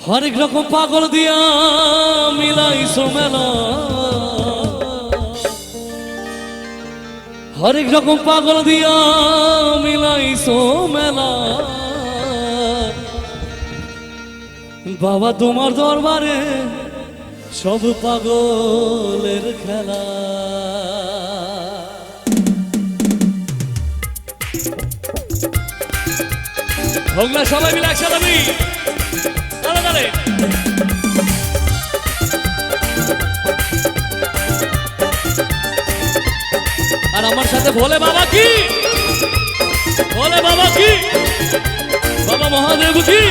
হরেক রকম পাগল দিয়া মিলাইছো মেলা, হরেক রকম পাগল দিয়া মিলাইছো মেলা। বাবা তোমার দরবারে সব পাগলের খেলা। হোক না সবাই মিলে একসাথে আমি দাঁড়ে দাঁড়ে। আর আমার সাথে ভোলে বাবা কি, ভোলে বাবা কি, বাবা মহাদেব কি।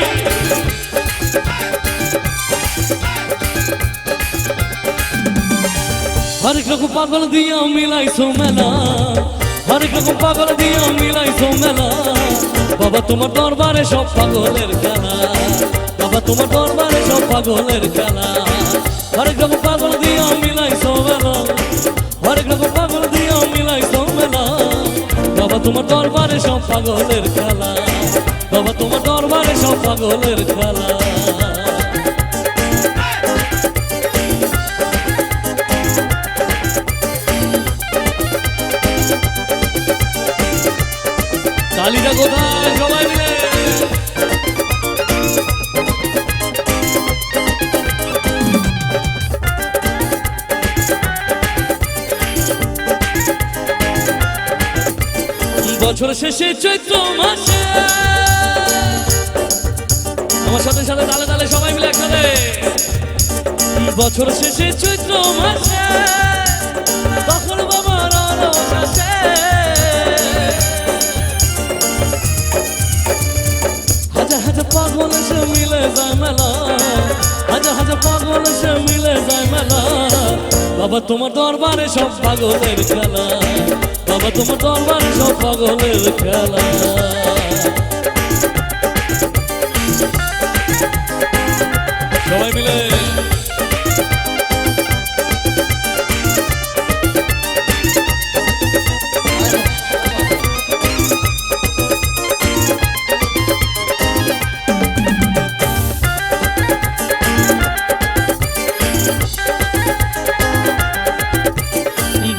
হরেক রকম পাগল দিয়া মিলাইছো মেলা, হরেক রকম পাগল দিয়া মিলাইছো মেলা। বাবা তোমার দরবারে সব পাগলের খেলা, বাবা তোমার দরবারে সব পাগলের খেলা। হরেক রকম পাগল দিয়া মিলাইছো মেলা, হরেক রকম পাগল দিয়া মিলাইছো মেলা। বাবা তোমার দরবারে সব পাগলের খেলা, বাবা তোমার দরবারে সব পাগলের খেলা। তালিটা কোথায় সবাই মিলে? বছর শেষে চৈত্র মাসে, আমার সাথে সাথে তালে তালে সবাই মিলে একসাথে। বছর শেষে চৈত্র মাসে তখন বাবার রস আসে, হাজার হাজার পাগল এসে মিলে যায় মেলা, হাজার হাজার পাগল এসে মিলে যায় মেলা। বাবা তোমার দরবারে সব পাগলের খেলা, বাবা তোমার দরবারে সব পাগলের খেলা। সবাই মিলে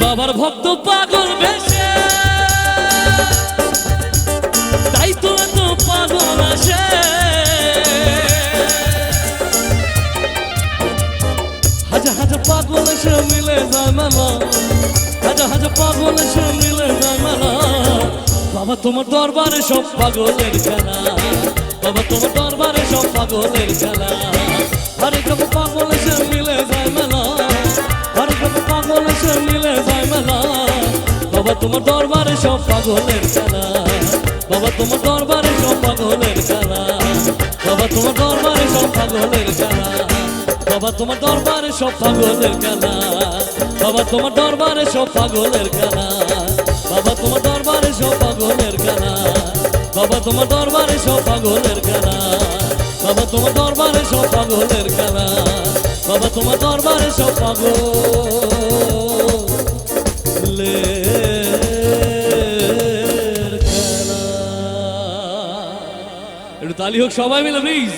বাবার ভক্ত পাগল বেশে, তাই তো এত পাগল আসে। হাজার হাজার পাগল এসে মিলে যায় মেলা, হাজার হাজার পাগল এসে মিলে যায় মেলা। বাবা তোমার দরবারে সব পাগলের খেলা, বাবা তোমার দরবারে সব পাগলের খেলা। হরেক রকম পাগল এসে মিলে যায় মেলা, হরেক রকম পাগল এসে মিলে যায় মেলা। বাবা তোমার দরবারে সব পাগলের খেলা, বাবা তোমার দরবারে সব পাগলের খেলা, বাবা তোমার দরবারে সব পাগলের খেলা, বাবা তোমার দরবারে সব পাগলের খেলা, বাবা তোমার দরবারে সব পাগলের খেলা, বাবা তোমার দরবারে সব পাগলের খেলা, বাবা তোমার দরবারে সব পাগলের খেলা, বাবা তোমার দরবারে সব পাগলের খেলা, বাবা তোমার দরবারে সব পাগলের খেলা। একটু তালি হোক সবাই মিলে প্লিজ।